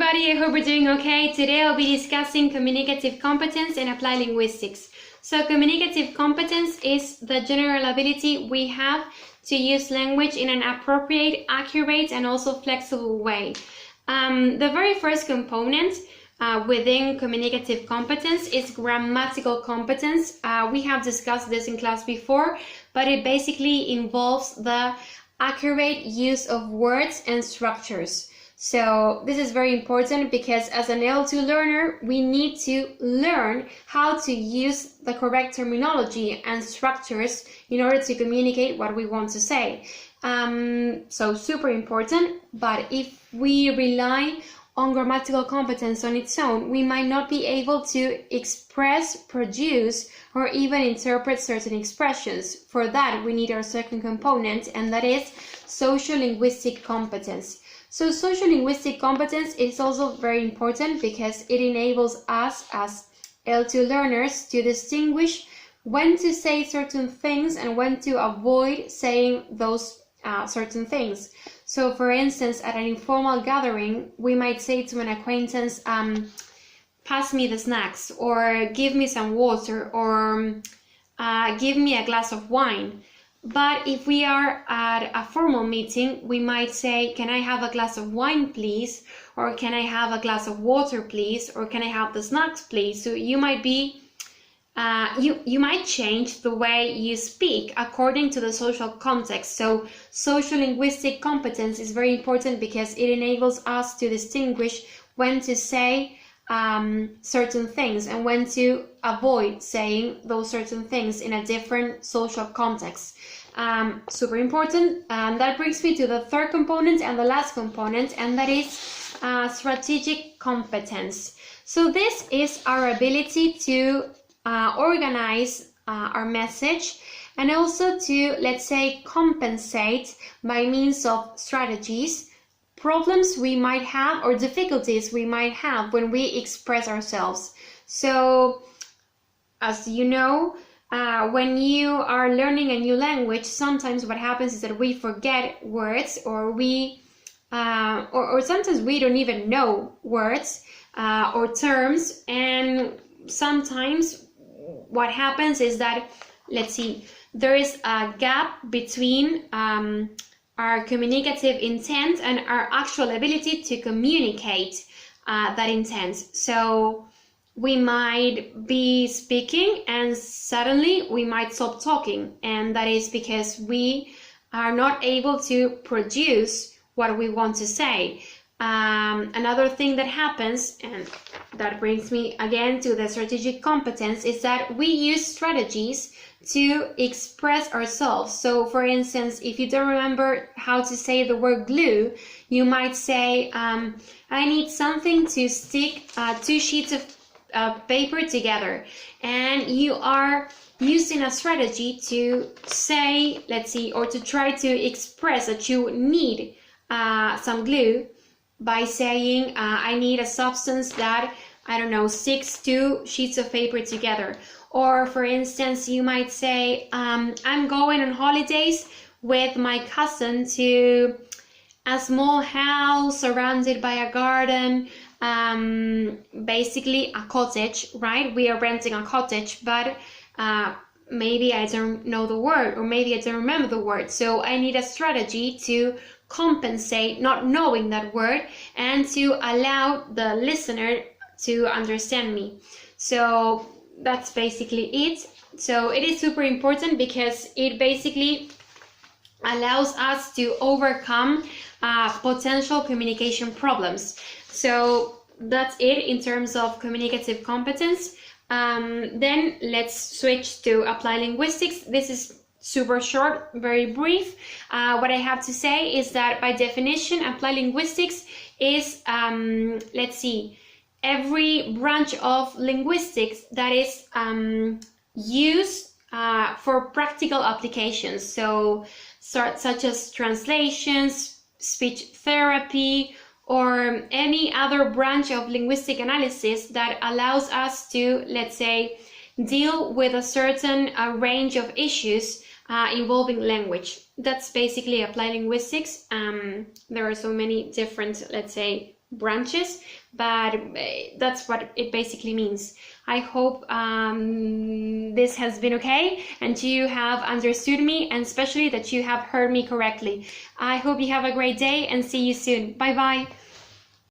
everybody, I hope you're doing okay. Today I'll be discussing communicative competence and applied linguistics. So communicative competence is the general ability we have to use language in an appropriate, accurate, and also flexible way. The very first component within communicative competence is grammatical competence. We have discussed this in class before, but it basically involves the accurate use of words and structures. So this is very important because as an L2 learner, we need to learn how to use the correct terminology and structures in order to communicate what we want to say. So super important, but if we rely on grammatical competence on its own, we might not be able to express, produce, or even interpret certain expressions. For that, we need our second component, and that is social-linguistic competence. So social-linguistic competence is also very important because it enables us as L2 learners to distinguish when to say certain things and when to avoid saying those certain things. So for instance, at an informal gathering, we might say to an acquaintance, pass me the snacks, or give me some water, or give me a glass of wine. But if we are at a formal meeting, we might say, can I have a glass of wine, please? Or can I have a glass of water, please? Or can I have the snacks, please? So you might be you might change the way you speak according to the social context. So social linguistic competence is very important because it enables us to distinguish when to say certain things and when to avoid saying those certain things in a different social context. Super important. That brings me to the third component and the last component, and that is strategic competence. So this is our ability to organize our message and also to, let's say, compensate by means of strategies problems we might have or difficulties we might have when we express ourselves. So as you know, when you are learning a new language, sometimes what happens is that we forget words, or we or sometimes we don't even know words or terms, and sometimes what happens is that, let's see, there is a gap between our communicative intent and our actual ability to communicate that intent. So we might be speaking and suddenly we might stop talking, and that is because we are not able to produce what we want to say. Another thing that happens, and that brings me again to the strategic competence, is that we use strategies to express ourselves. So for instance, if you don't remember how to say the word glue, you might say, I need something to stick 2 sheets of paper together, and you are using a strategy to say, let's see, or to try to express that you need some glue by saying, I need a substance that, I don't know, sticks 2 sheets of paper together. Or for instance, you might say, I'm going on holidays with my cousin to a small house surrounded by a garden, basically a cottage, right? We are renting a cottage, but maybe I don't know the word, or maybe I don't remember the word. So I need a strategy to compensate not knowing that word and to allow the listener to understand me. So that's basically it. So it is super important because it basically allows us to overcome potential communication problems. So that's it in terms of communicative competence. Then let's switch to applied linguistics. This is super short, very brief. What I have to say is that by definition, applied linguistics is, let's see, every branch of linguistics that is used for practical applications. So such as translations, speech therapy, or any other branch of linguistic analysis that allows us to, let's say, deal with a certain range of issues involving language. That's basically applied linguistics. There are so many different, let's say, branches, but that's what it basically means. I hope this has been okay and you have understood me, and especially that you have heard me correctly. I hope you have a great day and see you soon. Bye bye.